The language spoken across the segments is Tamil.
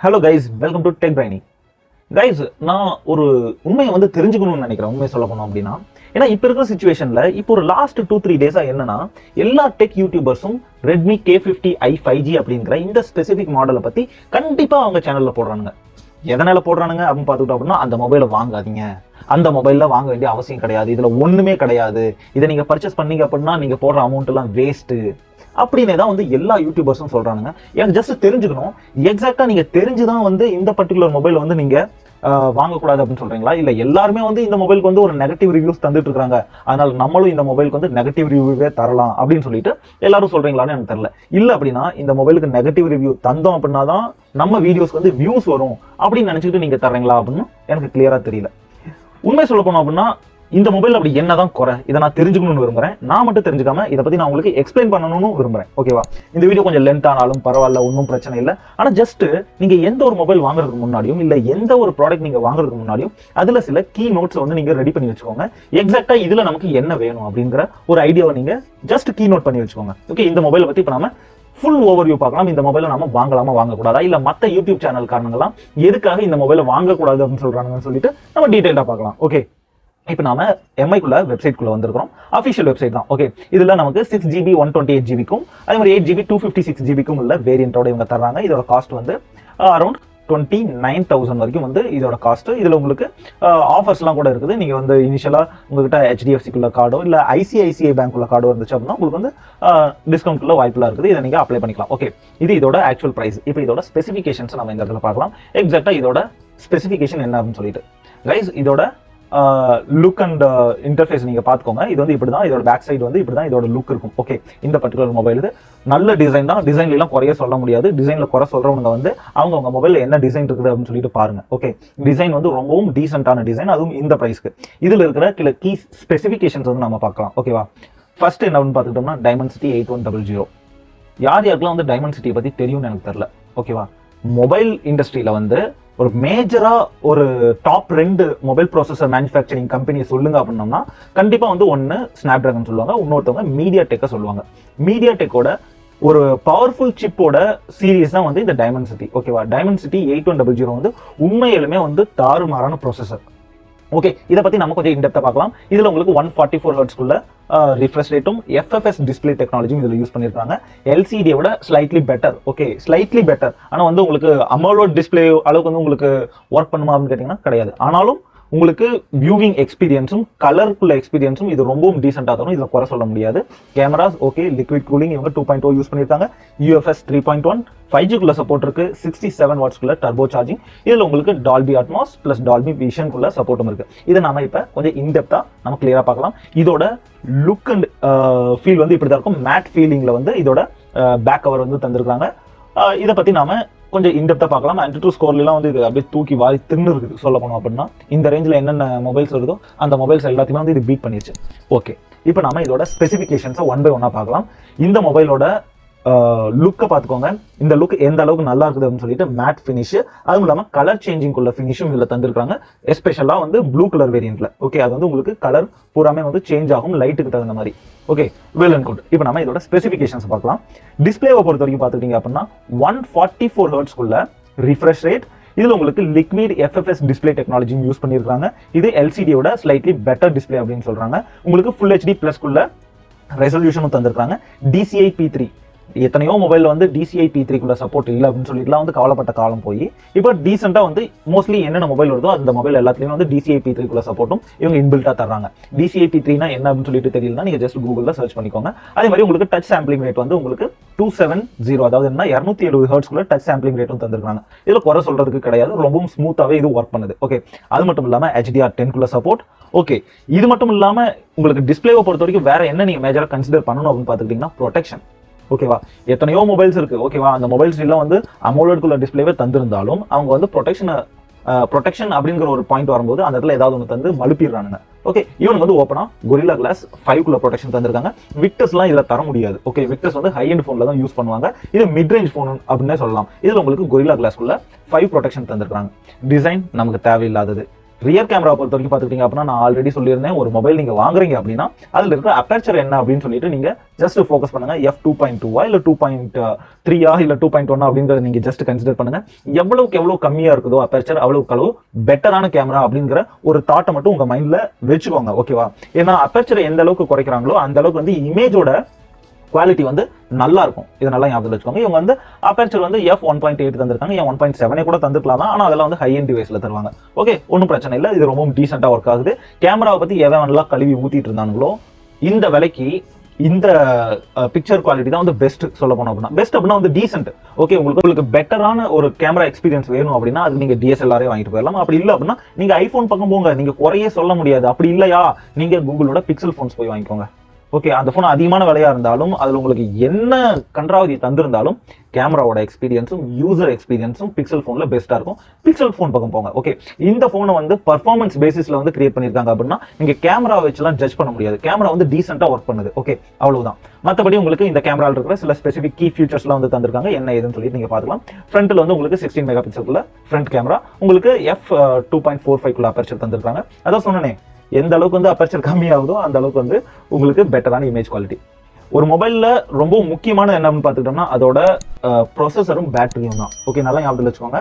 Hello guys, welcome to tech brainy. Guys, நான் ஒரு உண்மையை தெரிஞ்சுக்கணும்னு நினைக்கிறேன். உண்மையை சொல்ல போனோம் அப்படின்னா, ஏன்னா இப்போ இருக்கிற சுச்சுவேஷன்ல இப்போ ஒரு லாஸ்ட் 2-3 டேஸா என்னன்னா, எல்லா டெக் யூடியூபர்ஸும் Redmi K50i 5G அப்படிங்கிற இந்த ஸ்பெசிபிக் மாடலை பத்தி கண்டிப்பா அவங்க சேனல்ல போடுறானுங்க. எதனால போடுறானுங்க அப்படின்னு பார்த்துக்கிட்டோம் அப்படின்னா, அந்த மொபைலை வாங்காதீங்க, அந்த மொபைல்ல வாங்க வேண்டிய அவசியம் கிடையாது, இதுல ஒண்ணுமே கிடையாது, இதை நீங்க பர்ச்சேஸ் பண்ணீங்க அப்படின்னா நீங்க போடுற அமௌண்ட் எல்லாம் வேஸ்ட் அப்படின்னு தான் எல்லா யூடியூபர்ஸும் சொல்றாங்க. எனக்கு ஜஸ்ட் தெரிஞ்சுக்கணும், எக்ஸாக்டா நீங்க தெரிஞ்சுதான் இந்த பர்டிகுலர் மொபைல் நீங்க வாங்கக்கூடாது அப்படின்னு சொல்றீங்களா, இல்ல எல்லாருமே இந்த மொபைலுக்கு ஒரு நெகட்டிவ் ரிவ்யூஸ் தந்துட்டு இருக்காங்க, அதனால நம்மளும் இந்த மொபைலுக்கு நெகட்டிவ் ரிவ்யூவே தரலாம் அப்படின்னு சொல்லிட்டு எல்லாரும் சொல்றீங்களான்னு எனக்கு தெரியல. இல்ல அப்படின்னா இந்த மொபைலுக்கு நெகட்டிவ் ரிவ்யூ தந்தோம் அப்படின்னா தான் நம்ம வீடியோஸ்க்கு வியூஸ் வரும் அப்படின்னு நினைச்சிட்டு நீங்க தர்றீங்களா அப்படின்னு எனக்கு கிளியரா தெரியல. உண்மை சொல்ல போனோம் அப்படின்னா, இந்த மொபைல் அப்படி என்னதான் குறை, இதை நான் தெரிஞ்சுக்கணும்னு விரும்புறேன். நான் மட்டும் தெரிஞ்சுக்காம இதை பத்தி நான் உங்களுக்கு எக்ஸ்பிளைன் பண்ணணும்னு விரும்புறேன். ஓகேவா? இந்த வீடியோ கொஞ்சம் லென்த் ஆனாலும் பரவாயில்ல, ஒன்றும் பிரச்சனை இல்லை. ஆனா ஜஸ்ட் நீங்க எந்த ஒரு மொபைல் வாங்குறதுக்கு முன்னாடியும் இல்ல எந்த ஒரு ப்ராடக்ட் நீங்க வாங்குறதுக்கு முன்னாடியும் அதுல சில கீ நோட்ஸ் நீங்க ரெடி பண்ணி வச்சுக்கோங்க. எக்ஸாக்டா இதுல நமக்கு என்ன வேணும் அப்படிங்கிற ஒரு ஐடியாவை நீங்க ஜஸ்ட் கீ நோட் பண்ணி வச்சுக்கோங்க. ஓகே, இந்த மொபைலை பத்தி இப்ப நாம ஃபுல் ஓவர்வியூ பார்க்கலாம். இந்த மொபைலை நாம வாங்கலாமா வாங்கக்கூடாதா, இல்ல மத்த யூடியூப் சேனல் காரணங்களாம் எதுக்காக இந்த மொபைலை வாங்கக்கூடாது அப்படின்னு சொல்றாங்கன்னு சொல்லிட்டு நம்ம டீடைல்டா பார்க்கலாம். ஓகே, இப்போ நாம எம்ஐக்குள்ள வெப்சைட்குள்ள வந்திருக்கிறோம். அஃபிஷியல் வெப்சைட் தான். ஓகே, இதுல நமக்கு 6GB 128GBக்கும் அதே மாதிரி 8GB 256GBக்கும் உள்ள வேரியண்டோட இவங்க தர்றாங்க. இதோட காஸ்ட் அரௌண்ட் 29,000 வரைக்கும் இதோட காஸ்ட். இதுல உங்களுக்கு ஆஃபர்ஸ்லாம் கூட இருக்குது. நீங்க இனிஷியலா உங்ககிட்ட HDFCக்குள்ள கார்டோ இல்ல ICICI பேங்க்குள்ள கார்டோ இருந்துச்சு அப்படின்னா உங்களுக்கு டிஸ்கவுண்ட்குள்ள வாய்ப்புலாம் இருக்குது. இதை நீங்க அப்ளை பண்ணிக்கலாம். ஓகே, இது இதோட ஆக்சுவல் பிரைஸ். இப்போ இதோட ஸ்பெசிஃபிகேஷன்ஸ் நம்ம இந்த இடத்துல பார்க்கலாம். எக்ஸாக்டா இதோட ஸ்பெசிஃபிகேஷன் என்ன அப்படின்னு சொல்லிட்டு கைஸ், இதோட லுக் அண்ட் இன்டர்ஃபேஸ் நீங்க பாத்துக்கோங்க. இது இப்படிதான், இதோட பேக் சைடு இப்படிதான் இதோட லுக் இருக்கும். ஓகே, இந்த பர்டிகுலர் மொபைல் நல்ல டிசைன் தான். டிசைன்ல எல்லாம் குறைய சொல்ல முடியாது. டிசைன்ல குறை சொல்றவங்க அவங்க மொபைல்ல என்ன டிசைன் இருக்குது அப்படின்னு சொல்லிட்டு பாருங்க. ஓகே, டிசைன் ரொம்பவும் டீசென்டான டிசைன், அதுவும் இந்த பிரைஸ்க்கு. இதுல இருக்கிற சில கீ ஸ்பெசிஃபிகேஷன்ஸ் நம்ம பார்க்கலாம். ஓகேவா? ஃபர்ஸ்ட் என்ன பார்த்துக்கிட்டோம்னா டைமென்சிட்டி 8100. யார் யாருக்கெல்லாம் டைமென்சிட்டியை பத்தி தெரியும்னு எனக்கு தெரியல. ஓகேவா? மொபைல் இண்டஸ்ட்ரியில ஒரு மேஜரா ஒரு top 2 mobile processor manufacturing company சொல்லுங்க அப்படின்னோம்னா கண்டிப்பா ஒன்னு ஸ்னாப் டிராகன் சொல்லுவாங்க, இன்னொருத்தவங்க மீடியா டெக்க சொல்லுவாங்க. மீடியா டெக்கோட ஒரு பவர்ஃபுல் சிப்போட சீரீஸ் தான் இந்த டைமென்சிட்டி. ஓகேவா? டைமென்சிட்டி 8100 உண்மையிலுமே தாறுமாறான ப்ராசஸர். ஓகே, இதை பத்தி நம்ம கொஞ்சம் இன்டெப்தா பார்க்கலாம். இதுல உங்களுக்கு 144 ஹெர்ட்ஸ்க்குள்ள ரிஃப்ரெஷ் ரேட்டும் FFS டிஸ்பிளே டெக்னாலஜியும் இதுல யூஸ் பண்ணிருக்காங்க. LCD விட slightly better. Okay, slightly better. ஆனா உங்களுக்கு அமோலோட் டிஸ்பிளே அளவுக்கு உங்களுக்கு ஒர்க் பண்ணுமா அப்படின்னு கேட்டீங்கன்னா கிடையாது. ஆனாலும் உங்களுக்கு வியூவிங் எக்ஸ்பீரியன்ஸும் கலர்ஃபுல் எக்ஸ்பீரியன்ஸும் இது ரொம்பவும் டீசென்டா தரும். இதுல குறை சொல்ல முடியாது. கேமராஸ் ஓகே, லிக்விட் கூலிங் இவங்க 2.0 யூஸ் பண்ணிருக்காங்க. UFS 3.1 5Gக்குள்ள சப்போர்ட் இருக்கு. 67 வாட்ஸ்க்குள்ள டர்போ சார்ஜிங். இதுல உங்களுக்கு டால்பி அட்மாஸ் பிளஸ் டால்பி விஷன்குள்ள சப்போர்ட்டும் இருக்கு. இதை நாம இப்ப கொஞ்சம் இன்டெப்தா நம்ம கிளியரா பார்க்கலாம். இதோட லுக் அண்ட் ஃபீல் இப்படிதான் இருக்கும். மேட் ஃபீலிங்ல இதோட பேக் கவர் தந்திருக்காங்க. இதை பத்தி நாம கொஞ்சம் இன்டெப்தா பார்க்கலாம். Antutu ஸ்கோர்லாம் இது அப்படியே தூக்கி வாரி தின்னு இருக்குது சொல்ல போனோம் அப்படின்னா. இந்த ரேஞ்சில் என்னென்ன மொபைல்ஸ் வருதோ அந்த மொபைல்ஸ் எல்லாத்தையுமே இது பீட் பண்ணிடுச்சு. ஓகே, இப்போ நம்ம இதோட ஸ்பெசிஃபிகேஷன்ஸை ஒன் பை ஒன்னா பார்க்கலாம். இந்த மொபைலோட லுக்கை பார்த்துக்கோங்க. இந்த லுக் எந்த அளவுக்கு நல்லா இருக்குது அப்படின்னு சொல்லிட்டு மேட் ஃபினிஷ், அதுவும் இல்லாமல் கலர் சேஞ்சிங் உள்ள ஃபினிஷும் இதில் தந்திருக்காங்க. எஸ்பெஷலா ப்ளூ கலர் வேரியன்ட்ல. ஓகே, அது உங்களுக்கு கலர் பூராமே சேஞ்ச் ஆகும் லைட்டுக்கு தகுந்த மாதிரி. Okay, well and good. இப்போ நம்ம இதோட ஸ்பெசிஃபிகேஷன்ஸ் பார்க்கலாம். டிஸ்பிளேவை பொறுத்த வரைக்கும் பார்த்துக்கிட்டீங்க அப்படின்னா 144 ஹெர்ட்ஸ்க்குள்ள ரிஃப்ரெஷ் ரேட். இதுல உங்களுக்கு liquid FFS display technology use பண்ணிருக்காங்க. இது LCDயோட ஸ்லைட்லி பெட்டர் டிஸ்பிளே அப்படின்னு சொல்றாங்க. உங்களுக்கு ஃபுல் HD பிளஸ்க்குள்ள ரெசல்யூஷனும் தந்திருக்காங்க. DCI P3 எத்தனையோ மொபைல்ல DCI P3க்குள்ள சப்போர்ட் இல்லை அப்படின்னு சொல்லிட்டுலாம் கவலைப்பட்ட காலம் போய் இப்போ டீசெண்டா மோஸ்ட்லி என்னென்ன மொபைல் வருதோ அந்த மொபைல் எல்லாத்துலயும் DCI P3க்குள்ள சப்போர்ட்டும் இவங்க இன்பில்ட்டா தர்றாங்க. DCI P3னா என்ன அப்படின்னு சொல்லிட்டு தெரியலனா நீங்க ஜஸ்ட் கூகுள்ல சர்ச் பண்ணிக்கோங்க. அதே மாதிரி உங்களுக்கு டச் சாம்பிளிங் ரேட் உங்களுக்கு 270, அதாவது என்ன 270 ஹெர்ட்ஸ்க்குள்ள டச் சாம்பிளிங் ரேட்டும் தந்திருக்காங்க. இதுல குறை சொல்றதுக்கு கிடையாது, ரொம்பவும் ஸ்மூத்தாவே இது ஒர்க் பண்ணுது. ஓகே, அது மட்டும் இல்லாம HDR10க்குள்ள சப்போர்ட். ஓகே, இது மட்டும் இல்லாம உங்களுக்கு டிஸ்பிளேவை பொறுத்த வரைக்கும் வேற என்ன நீங்க மேஜரா கன்சிடர் பண்ணணும் அப்படின்னு பாத்துக்கிட்டீங்கன்னா ப்ரொடெக்ஷன். ஓகேவா? எத்தனையோ மொபைல்ஸ் இருக்கு. ஓகேவா? அந்த மொபைல்ஸ் எல்லாம் அமோலோட்குள்ள டிஸ்பிளேவே தந்திருந்தாலும் அவங்க ப்ரொடெக்ஷன் அப்படிங்கிற ஒரு பாயிண்ட் வரும்போது அந்த இடத்துல ஏதாவது ஒன்று தந்து மழுப்பிடுறாங்க. ஓகே, இவன் ஓப்பனா Gorilla Glass 5க்குள்ள ப்ரொடெக்ஷன் தந்திருக்காங்க. விக்டர்ஸ்லாம் இதுல தர முடியாது. ஓகே, விக்டர்ஸ் ஹை எண்ட் போன்ல தான் யூஸ் பண்ணுவாங்க. இது மிட் ரேஞ்ச் போன் அப்படின்னே சொல்லலாம். இதுல உங்களுக்கு Gorilla Glassக்குள்ள 5 ப்ரொடெக்ஷன் தந்திருக்காங்க. டிசைன் நமக்கு தேவையில்லாதது. ரியர் கேமரா பொறுத்த வரைக்கும் பார்த்துக்கிட்டீங்க அப்படின்னா நான் ஆல்ரெடி சொல்லியிருந்தேன், ஒரு மொபைல் நீங்க வாங்குறீங்க அப்படின்னா அதுல இருக்கிற அப்பேச்சர் என்ன அப்படின்னு சொல்லிட்டு நீங்க ஜஸ்ட் ஃபோக்கஸ் பண்ணுங்க. f2.2 இல்ல 2.3 இல்ல 2.1 அப்படிங்கறத நீங்க ஜஸ்ட் கன்சிடர் பண்ணுங்க. எவ்வளவுக்கு எவ்வளவு கம்மியா இருக்குதோ அப்பேச்சர் அவ்வளவுக்கு அளவு பெட்டரான கேமரா அப்படிங்கிற ஒரு தாட்டை மட்டும் உங்க மைண்ட்ல வச்சுக்கோங்க. ஓகேவா? ஏன்னா அப்பேச்சரை எந்த அளவுக்கு குறைக்கிறாங்களோ அந்த அளவுக்கு வந்து இமேஜோட குவாலிட்டி வந்து நல்லா இருக்கும். இதை நல்லா ஞாபகம் வச்சுக்கோங்க. இவங்க வந்து அப்பேச்சர் வந்து f1.8 தந்திருக்காங்க, 1.7 கூட தந்துருக்கலாம், ஆனா அதெல்லாம் வந்து ஹை எண்ட் டிவைஸ்ல தருவாங்க. ஓகே, ஒன்றும் பிரச்சனை இல்லை, இது ரொம்ப டீசெண்டா ஒர்க் ஆகுது. கேமராவை பத்தி எவன்லாம் கழுவி ஊத்திட்டு இருந்தாங்களோ இந்த விலைக்கு இந்த பிக்சர் குவாலிட்டி தான் வந்து பெஸ்ட். சொல்ல போனோம் அப்படின்னா பெஸ்ட் அப்படின்னா வந்து டீசென்ட். ஓகே, உங்களுக்கு பெட்டரான ஒரு கேமரா எக்ஸ்பீரியன்ஸ் வேணும் அப்படின்னா அது நீங்க DSLR வாங்கிட்டு போயிடலாம். அப்படி இல்லை அப்படின்னா நீங்க ஐபோன் பக்கம் போங்க, நீங்க குறையே சொல்ல முடியாது. அப்படி இல்லையா நீங்க கூகுளோட பிக்சல் போன்ஸ் போய் வாங்கிக்கோங்க. ஓகே, அந்த போன் அதிகமான விலையா இருந்தாலும் அதுல உங்களுக்கு என்ன கன்றாவதி தந்திருந்தாலும் கேமராவோட எக்ஸ்பீரியன்ஸும் யூசர் எக்ஸ்பீரியன்ஸும் பிக்சல் போன்ல பெஸ்டா இருக்கும். பிக்சல் போன் பக்கம் போங்க. ஓகே, இந்த போனை வந்து பர்ஃபார்மன்ஸ் பேசிஸ்ல வந்து கிரியேட் பண்ணிருக்காங்க அப்படின்னா நீங்க கேமரா வச்சுலாம் ஜட்ஜ் பண்ண முடியாது. கேமரா வந்து டீசென்ட்டா ஒர்க் பண்ணுது. ஓகே, அவ்வளவுதான். மற்றபடி உங்களுக்கு இந்த கேமரால இருக்கிற சில ஸ்பெசிபிக் கீ ஃபீச்சர்ஸ்லாம் வந்து தந்திருக்காங்க. என்ன ஏதுன்னு சொல்லி நீங்க பார்க்கலாம். ஃப்ரண்ட்ல வந்து உங்களுக்கு 16 மெகா பிக்சலுக்குள்ள ஃப்ரண்ட் கேமரா, உங்களுக்கு f2.45 அப்பேச்சர் தந்திருக்காங்க. அதான் சொன்னேனே, எந்த அளவுக்கு வந்து அப்பேச்சர் கம்மியாகுதோ அந்த அளவுக்கு வந்து உங்களுக்கு பெட்டரான இமேஜ் குவாலிட்டி. ஒரு மொபைல்ல ரொம்ப முக்கியமான என்னன்னு பார்த்துக்கிட்டோம்னா அதோட ப்ராசஸரும் பேட்டரியும் தான். ஓகே, நல்லா ஞாபகம் வச்சுக்கோங்க.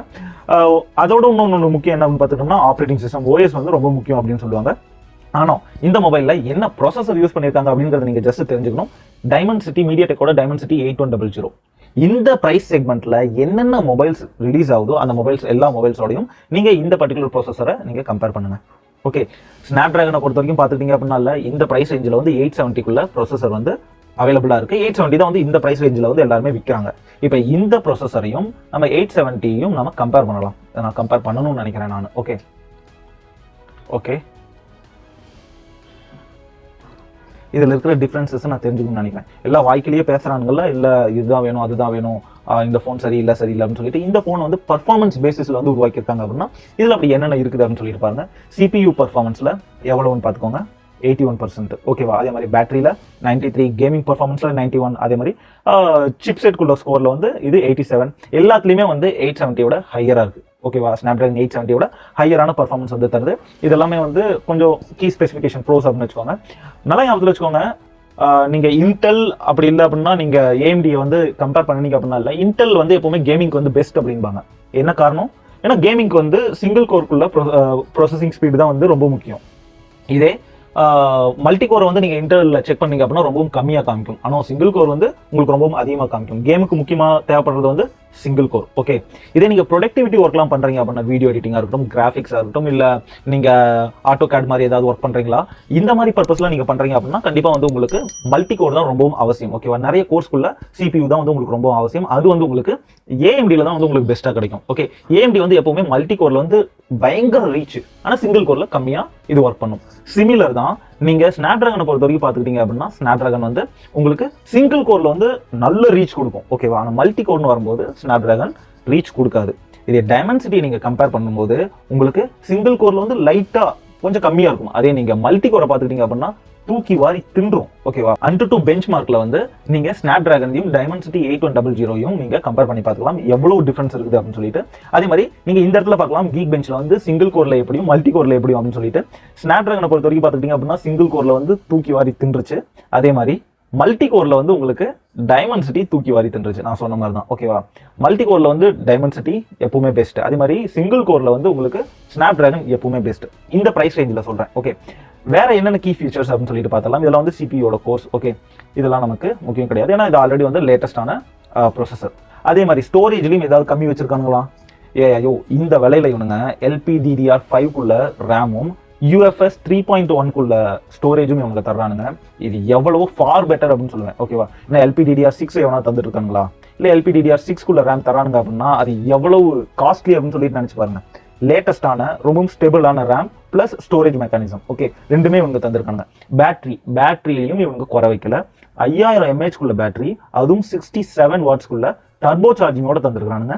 அதோட இன்னொன்று முக்கியம் என்னன்னு பார்த்துக்கிட்டோம்னா ஆப்ரேட்டிங் சிஸ்டம் OS வந்து ரொம்ப முக்கியம் அப்படின்னு சொல்லுவாங்க. ஆனா இந்த மொபைல்ல என்ன ப்ராசஸர் யூஸ் பண்ணியிருக்காங்க அப்படிங்கறத நீங்க ஜஸ்ட் தெரிஞ்சுக்கணும். டைமண்ட்சிட்டி மீடியாடெக்கோட டைமண்ட்சிட்டி 8100. இந்த பிரைஸ் செக்மெண்ட்ல என்னென்ன மொபைல்ஸ் ரிலீஸ் ஆகுதோ அந்த மொபைல்ஸ் எல்லா மொபைல்ஸோடையும் நீங்க இந்த பர்டிகுலர் ப்ராசஸரை நீங்க கம்பேர் பண்ணுங்க. ஓகே, ஸ்னாப் டிராகனை பொறுத்த வரைக்கும் பார்த்துக்கிட்டீங்க அப்படின்னா இந்த பிரைஸ் ரேஞ்சில் வந்து 870க்குள்ள ப்ராசஸர் வந்து அவைலபிளா இருக்கு. 870 தான் வந்து இந்த பிரைஸ் ரேஞ்சில் வந்து எல்லாருமே விற்கிறாங்க. இப்போ இந்த ப்ராசஸரையும் நம்ம 870யும் நம்ம கம்பேர் பண்ணலாம். நான் கம்பேர் பண்ணணும்னு நினைக்கிறேன் நான். ஓகே ஓகே இதுல இருக்கிற டிஃபரன்சஸ் நான் தெரிஞ்சுக்கணும்னு நினைக்கிறேன். எல்லா வாய்க்கிலேயே பேசுறானுங்கல்ல, இல்ல இதுதான் வேணும் அதுதான் வேணும், இந்த ஃபோன் சரியில்லை அப்படின்னு சொல்லிட்டு இந்த ஃபோன் வந்து பர்ஃபார்மன்ஸ் பேசிஸ்ல வந்து உருவாக்கியிருக்காங்க அப்படின்னா இதுல அப்படி என்னென்ன இருக்குது அப்படின்னு சொல்லிட்டு பாருங்க. CPU பர்ஃபார்மன்ஸ்ல எவ்வளவுன்னு பார்த்துக்கோங்க, 81%. ஓகேவா? அதே மாதிரி பேட்டரியில 93, கேமிங் பர்ஃபார்மன்ஸ்ல 91, அதே மாதிரி சிப்செட் குள்ள ஸ்கோர்ல வந்து இது 87. எல்லாத்துலயுமே வந்து 870யோட ஹையரா இருக்கு. ஓகேவா? ஸ்னாப்டிராகன் 870யோட ஹையரான பர்ஃபார்மன்ஸ் வந்து தருது. இதெல்லாமே வந்து கொஞ்சம் கீ ஸ்பெசிஃபிகேஷன் ப்ரோஸ் அப்படின்னு வச்சுக்கோங்க. நல்லா ஞாபகத்தில் வச்சுக்கோங்க. நீங்க இன்டெல் அப்படி இல்லை அப்படின்னா நீங்க AMD வந்து கம்பேர் பண்ணீங்க அப்படின்னா இல்லை, இன்டெல் வந்து எப்பவுமே கேமிங்க்கு வந்து பெஸ்ட் அப்படின்பாங்க. என்ன காரணம்? ஏன்னா கேமிங்க்கு வந்து சிங்கிள் கோருக்குள்ள ப்ராசஸிங் ஸ்பீடு தான் வந்து ரொம்ப முக்கியம். இதே மல்டி கோர் வந்து நீங்க இன்டர்ல செக் பண்ணீங்க அப்படின்னா ரொம்பவும் கம்மியா காமிக்கும். ஆனா சிங்கிள் கோர் வந்து உங்களுக்கு ரொம்பவும் அதிகமாக காமிக்கும். கேமுக்கு முக்கியமா தேவைப்படுறது வந்து சிங்கிள் கோர். ஓகே, இதே நீங்க ப்ரொடக்டிவிட்டி ஒர்க்லாம் பண்றீங்க அப்படின்னா வீடியோ எடிட்டிங்கா இருக்கட்டும், கிராஃபிக்ஸா இருக்கட்டும், இல்ல நீங்க ஆட்டோ கேட் மாதிரி ஏதாவது ஒர்க் பண்றீங்களா, இந்த மாதிரி பர்பஸ்லாம் நீங்க பண்றீங்க அப்படின்னா கண்டிப்பா வந்து உங்களுக்கு மல்டி கோர் தான் ரொம்பவும் அவசியம். ஓகேவா? நிறைய கோர்ஸ்க்குள்ள CPU தான் வந்து உங்களுக்கு ரொம்ப அவசியம். அது வந்து உங்களுக்கு AMDல தான் வந்து உங்களுக்கு பெஸ்டா கிடைக்கும். ஓகே, AMD வந்து எப்பவுமே மல்டி கோர்ல வந்து பயங்கர ரீச், ஆனா சிங்கிள் கோர்ல கம்மியா இது ஒர்க் பண்ணும். சிமிலர் தான் நீங்க ஸ்னாப்டிராகனை பொறுத்த வரைக்கும் பார்த்துக்கிட்டீங்க அப்படின்னா ஸ்னாப்டிராகன் வந்து உங்களுக்கு சிங்கிள் கோர்ல வந்து நல்ல ரீச் கொடுக்கும். ஓகேவா? ஆனா மல்டி கோர்னு வரும்போது ஸ்னாப்டிராகன் ரீச் கொடுக்காது. இதே டைமென்சிட்டி நீங்க கம்பேர் பண்ணும்போது உங்களுக்கு சிங்கிள் கோர்ல வந்து லைட்டா கொஞ்சம் கம்மியா இருக்கும். அதே நீங்க மல்டி கோரை பார்த்துக்கிட்டீங்க அப்படின்னா தூக்கி வாரி தின்றும். ஓகேவா? Antutu பெஞ்ச்மார்க்ல வந்து நீங்க ஸ்னாப்டிராகனையும் டைமென்சிட்டி 8100யும் நீங்க கம்பேர் பண்ணி பார்க்கலாம் எவ்வளவு டிஃபரன்ஸ் இருக்குது அப்படின்னு சொல்லிட்டு. அதே மாதிரி நீங்க இந்த இடத்துல பார்க்கலாம் கீக் பெஞ்ச்ல வந்து சிங்கிள் கோர்ல எப்படியும் மல்டி கோர்ல எப்படியும் அப்படின்னு சொல்லிட்டு. ஸ்னாப்டிராகனை பொறுத்த வரைக்கும் பார்த்துக்கிட்டீங்க அப்படின்னா சிங்கிள் கோர்ல வந்து தூக்கி வாரி தின்றுச்சு. அதே மாதிரி மல்டி கோர்ல வந்து உங்களுக்கு டைமென்சிட்டி தூக்கி வாரி தின்றுச்சு. நான் சொன்ன மாதிரி தான். ஓகேவா? மல்டி கோர்ல வந்து டைமென்சிட்டி எப்பவுமே பெஸ்ட். அதே மாதிரி சிங்கிள் கோர்ல வந்து உங்களுக்கு ஸ்னாப்டிராகன் எப்பவுமே பெஸ்ட். இந்த பிரைஸ் ரேஞ்சில் சொல்றேன். ஓகே, வேற என்னென்ன கீ ஃபீச்சர்ஸ் அப்படின்னு சொல்லிட்டு பார்த்தலாம். இதெல்லாம் வந்து CPUயோட கோர்ஸ். ஓகே, இதெல்லாம் நமக்கு முக்கியம் கிடையாது, ஏன்னா இது ஆல்ரெடி வந்து லேட்டஸ்டான ப்ரொசஸர். அதே மாதிரி ஸ்டோரேஜ்லையும் ஏதாவது கம்மி வச்சிருக்காங்களா? ஐயோ, இந்த விலையில இவனுங்க LPDDR5 ரேமும் UFS 3.1 ஸ்டோரேஜும் இவங்க தர்றானுங்க. இது எவ்வளவோ ஃபார் பெட்டர் அப்படின்னு சொல்லுவேன். ஓகேவா? ஏன்னா LPDDR6 எவனா தந்துட்டு இருக்காங்களா, இல்லை LPDDR6 ரேம் தரானுங்க அப்படின்னா அது எவ்வளவு காஸ்ட்லி அப்படின்னு சொல்லிட்டு நினைச்சு பாருங்க. லேட்டஸ்டான ரொம்பவும் ஸ்டேபிளான RAM plus storage mechanism. Okay, ரெண்டுமே இவங்க தந்திருக்காங்க. பேட்டரியிலையும் இவங்க குறை வைக்கல. 5000 mAh பேட்டரி, அதுவும் 67 வாட்ஸ்க்குள்ள டர்போ சார்ஜிங்கோட தந்திருக்கானுங்க.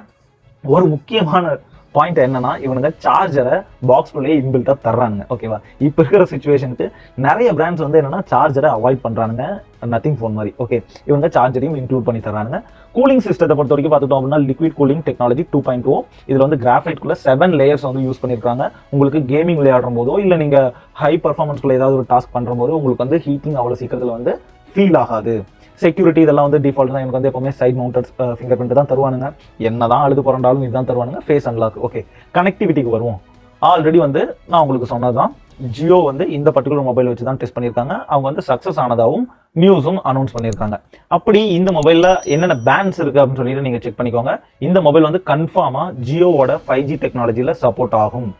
ஒரு முக்கியமான பாயிண்ட் என்னன்னா இவனுங்க சார்ஜரை பாக்ஸ்குள்ளேயே இன்பில்ட்டா தர்றானுங்க. ஓகேவா? இப்ப இருக்கிற சிச்சுவேஷனுக்கு நிறைய பிராண்ட்ஸ் வந்து என்னன்னா சார்ஜரை அவாய்ட் பண்றானுங்க, நத்திங் ஃபோன் மாதிரி. ஓகே, இவங்க சார்ஜரையும் இன்க்ளூட் பண்ணி தர்றானுங்க. கூலிங் சிஸ்டத்தை பொறுத்த வரைக்கும் பார்த்துட்டோம் அப்படின்னா லிக்விட் கூலிங் டெக்னாலஜி 2.0. இதுல வந்து கிராஃபைட்குள்ள 7 லேயர்ஸ் வந்து யூஸ் பண்ணிருக்காங்க. உங்களுக்கு கேமிங் விளையாடும் போதோ இல்ல நீங்க ஹை பர்ஃபார்மன்ஸ்குள்ள ஏதாவது ஒரு டாஸ்க் பண்ற போதோ உங்களுக்கு வந்து ஹீட்டிங் அவ்வளவு சீக்கிரத்துல வந்து ஃபீல் ஆகாது. செக்யூரிட்டி இதெல்லாம் வந்து டிஃபால்ட் தான். எனக்கு வந்து எப்பவுமே சைட் மவுண்டட் ஃபிங்கர் பிரிண்ட் தான் தருவானுங்க. என்னதான் அழுது புரண்டாலும் இதுதான் தருவானுங்க. Face unlock. ஓகே, கனெக்டிவிட்டிக்கு வருவோம். ஆல்ரெடி வந்து நான் உங்களுக்கு சொன்னதுதான், ஜியோ வந்து இந்த பர்டிகுலர் மொபைல் வச்சு தான் டெஸ்ட் பண்ணியிருக்காங்க. அவங்க வந்து சக்ஸஸ் ஆனதாகவும் நியூஸும் அனௌன்ஸ் பண்ணியிருக்காங்க. அப்படி இந்த மொபைலில் என்னென்ன பேண்ட்ஸ் இருக்கு அப்படின்னு சொல்லிட்டு நீங்கள் செக் பண்ணிக்கோங்க. இந்த மொபைல் வந்து கன்ஃபார்மாக ஜியோவோட 5G டெக்னாலஜியில் சப்போர்ட் ஆகும்.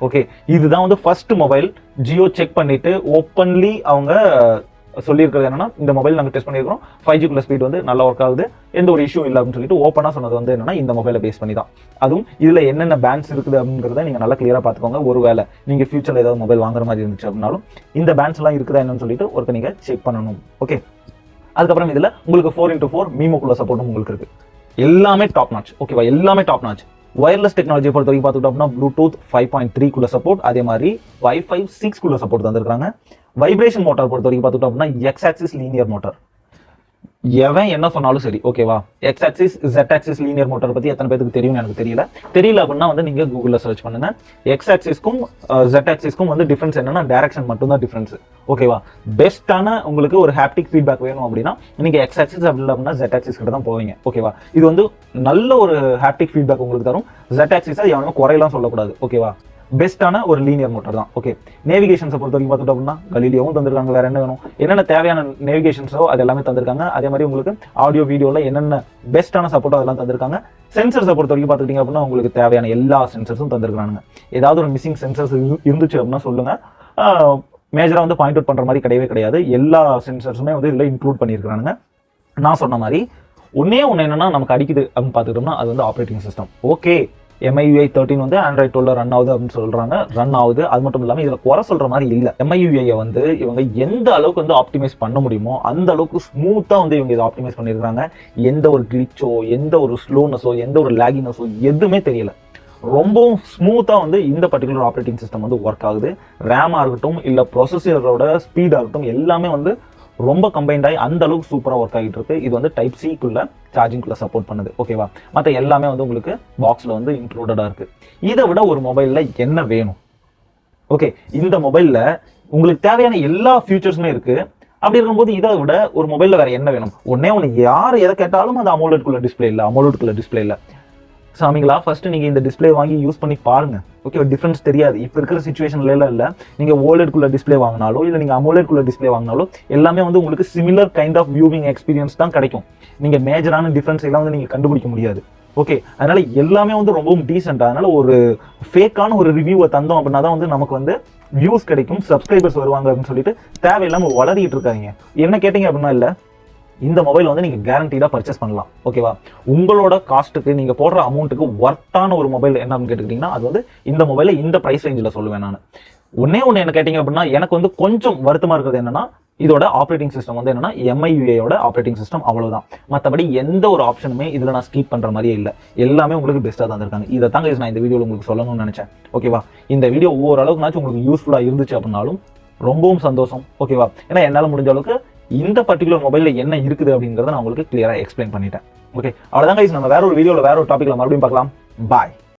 ஓகே, இதுதான் வந்து ஃபர்ஸ்ட் மொபைல் ஜியோ செக் பண்ணிட்டு ஓப்பன்லி அவங்க சொல்லியிருக்கிறது என்னன்னா, இந்த மொபைல் நாங்கள் டெஸ்ட் பண்ணியிருக்கோம், 5G ஸ்பீட் வந்து நல்லா ஒர்க் ஆகுது, எந்த ஒரு இஷ்யூ இல்லை அப்படின்னு சொல்லிட்டு ஓப்பனாக சொன்னது வந்து என்னன்னா இந்த மொபைலை பேஸ் பண்ணி தான். அதுவும் இதில் என்னென்ன பேண்ட்ஸ் இருக்குது அப்படிங்கிறத நீங்கள் நல்லா கிளியராக பார்த்துக்கோங்க. ஒருவேளை நீங்கள் ஃபியூச்சரில் ஏதாவது மொபைல் வாங்குற மாதிரி இருந்துச்சு அப்படின்னாலும் இந்த பேண்ட்ஸ் எல்லாம் இருக்குதா என்னன்னு சொல்லிட்டு ஒருக்க நீங்கள் செக் பண்ணணும். ஓகே, அதுக்கப்புறம் இதில் உங்களுக்கு 4x4 மீமோக்குள்ள சப்போர்ட்டும் உங்களுக்கு இருக்கு. எல்லாமே டாப் நாச். ஓகேவா, எல்லாமே டாப் நாச். வயர்லெஸ் டெக்னாலஜி பொறுத்த வரைக்கும் பார்த்துக்கிட்டோம் அப்படின்னா ப்ளூடூத் 5.3 சப்போர்ட், அதே மாதிரி வைஃபை 6 சப்போர்ட் தந்திருக்காங்க. வைப்ரேஷன் மோட்டார் பொறுத்த வரைக்கும் பார்த்துக்கிட்டோம் அப்படின்னா எக்ஸ் ஆக்சிஸ் லீனியர் மோட்டார். எவன் என்ன சொன்னாலும் சரி, ஓகேவா, X axis Z axis linear motor பத்தி எத்தனை பேருக்கு தெரியும்னு எனக்கு தெரியல அப்படின்னா வந்து நீங்க கூகுள்ல சர்ச் பண்ணுங்க. எக்ஸ் ஆக்சிஸ்க்கும் Z ஆக்சிஸ்க்கும் வந்து டிஃபரன்ஸ் என்னன்னா டைரக்ஷன் மட்டும் தான் டிஃபரன்ஸ். ஓகேவா, பெஸ்ட்டான உங்களுக்கு ஒரு ஹாப்டிக் ஃபீட்பேக் வேணும் அப்படின்னா நீங்க எக்ஸ் ஆக்சிஸ் அப்படி இல்லை அப்படின்னா Z ஆக்சிஸ் கிட்ட தான் போவீங்க. ஓகேவா, இது வந்து நல்ல ஒரு ஹாப்டிக் ஃபீட்பேக் உங்களுக்கு தரும். Z ஆக்சிஸை எவனும் குறையெல்லாம் சொல்லக்கூடாது. ஓகேவா, பெஸ்ட்டான ஒரு லீனியர் மோட்டார் தான். ஓகே, நேவிகேஷன்ஸை பொறுத்த வரைக்கும் பார்த்துட்டோம் அப்படின்னா கலீலியோவும் தந்திருக்காங்க. வேற என்ன வேணும், என்னென்ன தேவையான நேவிகேஷன்ஸோ அது எல்லாமே தந்திருக்காங்க. அதே மாதிரி உங்களுக்கு ஆடியோ வீடியோவில் என்னென்ன பெஸ்ட்டான சப்போர்ட்டோ அதெல்லாம் தந்திருக்காங்க. சென்சர்ஸை பொறுத்த வரைக்கும் பார்த்துக்கிட்டீங்க அப்படின்னா உங்களுக்கு தேவையான எல்லா சென்சர்ஸும் தந்திருக்காங்க. ஏதாவது ஒரு மிஸ்ஸிங் சென்சர்ஸ் இருந்துச்சு அப்படின்னா சொல்லுங்க. மேஜராக வந்து பாயிண்ட் அவுட் பண்ணுற மாதிரி கிடையாது. எல்லா சென்சர்ஸுமே வந்து இதில் இன்க்ளூட் பண்ணியிருக்காங்க. நான் சொன்ன மாதிரி ஒன்னே ஒன்று என்னன்னா நமக்கு அடிக்குது அப்படின்னு பார்த்துக்கிட்டோம்னா அது வந்து ஆப்ரேட்டிங் சிஸ்டம். ஓகே, MIUI 13 வந்து Android 12 ரன் ஆகுது அப்படின்னு சொல்றாங்க. ரன் ஆகுது. அது மட்டும் இல்லாமல் இதில் குறை சொல்ற மாதிரி இல்லை. MIUI வந்து இவங்க எந்த அளவுக்கு வந்து ஆப்டிமைஸ் பண்ண முடியுமோ அந்த அளவுக்கு ஸ்மூத்தாக வந்து இவங்க இதை ஆப்டிமைஸ் பண்ணியிருக்காங்க. எந்த ஒரு கிளிச்சோ, எந்த ஒரு ஸ்லோனஸோ, எந்த ஒரு லேகினஸோ எதுவுமே தெரியல. ரொம்பவும் ஸ்மூத்தாக வந்து இந்த பர்டிகுலர் ஆப்ரேட்டிங் சிஸ்டம் வந்து ஒர்க் ஆகுது. ரேமாக இருக்கட்டும் இல்லை ப்ரொசஸரோட ஸ்பீடாக இருக்கட்டும் எல்லாமே வந்து ரொம்ப கம்பைன்ட் ஆகி அந்த அளவுக்கு சூப்பராக ஒர்க் ஆகிட்டு இருக்கு. இது வந்து டைப் சிக்குள்ள சார்ஜிங்குள்ள சப்போர்ட் பண்ணுது. ஓகேவா, மற்ற எல்லாமே வந்து உங்களுக்கு பாக்ஸில் வந்து இன்க்ளூடடாக இருக்கு. இதை விட ஒரு மொபைலில் என்ன வேணும்? ஓகே, இந்த மொபைலில் உங்களுக்கு தேவையான எல்லா ஃபியூச்சர்ஸுமே இருக்கு. அப்படி இருக்கும்போது இதை விட ஒரு மொபைலில் வேற என்ன வேணும்? ஒன்னே ஒன்று, யார் எதை கேட்டாலும் அது அமோலெட்குள்ள டிஸ்பிளே இல்லை. சாமிங்களா, ஃபர்ஸ்ட் நீங்க இந்த டிஸ்பிளே வாங்கி யூஸ் பண்ணி பாருங்க. ஓகே, டிஃபரன்ஸ் தெரியாது. இப்போ இருக்கிற சிச்சுவேஷன்ல இல்ல நீங்க ஓலெட்குள்ள டிஸ்பிளே வாங்கினாலோ இல்லை நீங்க அமோலெட்குள்ள டிஸ்பிளே வாங்கினாலோ எல்லாமே வந்து உங்களுக்கு similar kind of viewing experience தான் கிடைக்கும். நீங்க மேஜரான டிஃபரன்ஸ் எல்லாம் வந்து நீங்க கண்டுபிடிக்க முடியாது. ஓகே, அதனால எல்லாமே வந்து ரொம்பவும் டீசென்ட். அதனால ஒரு ஃபேக்கான ஒரு ரிவ்யூவை தந்தோம் அப்படின்னா தான் வந்து நமக்கு வந்து வியூஸ் கிடைக்கும், சப்ஸ்கிரைபர்ஸ் வருவாங்க அப்படின்னு சொல்லிட்டு தேவையில்லாம வளரிட்டு இருக்காங்க. என்ன கேட்டீங்க அப்படின்னா இல்ல, இந்த மொபைல் வந்து நீங்க கேரண்டீடா பர்ச்சேஸ் பண்ணலாம். ஓகேவா, உங்களோட காஸ்ட்டுக்கு நீங்க போடுற அமௌண்ட்டுக்கு ஒர்த்தான ஒரு மொபைல் என்னன்னு கேட்டுக்கிட்டீங்கன்னா அது வந்து இந்த மொபைலை இந்த பிரைஸ் ரேஞ்சில் சொல்லுவேன் நான். ஒன்னே ஒன்று என்ன கேட்டீங்க அப்படின்னா எனக்கு வந்து கொஞ்சம் வருத்தமா இருக்கிறது என்னன்னா இதோட ஆப்ரேட்டிங் சிஸ்டம் வந்து என்னன்னா MIUI ஆப்ரேட்டிங் சிஸ்டம், அவ்வளவுதான். மற்றபடி எந்த ஒரு ஆப்ஷனுமே இதுல நான் ஸ்கிப் பண்ற மாதிரியே இல்லை. எல்லாமே உங்களுக்கு பெஸ்ட்டாக தான் இருக்காங்க. இதை தாங்க நான் இந்த வீடியோவில் உங்களுக்கு சொல்லணும்னு நினைச்சேன். ஓகேவா, இந்த வீடியோ ஓரளவுக்குனாச்சும் உங்களுக்கு யூஸ்ஃபுல்லா இருந்துச்சு அப்படின்னாலும் ரொம்பவும் சந்தோஷம். ஓகேவா, ஏன்னா என்னால் முடிஞ்ச அளவுக்கு இந்த பர்டிகுலர் மொபைல்ல என்ன இருக்குது அப்படிங்கறத நான் உங்களுக்கு கிளியரா எக்ஸ்பிளைன் பண்ணிட்டேன். ஓகே, அவ்வளவுதான் கைஸ். நம்ம வேற ஒரு வீடியோல வேற ஒரு டாபிக்ல மறுபடியும் பார்க்கலாம். பாய்.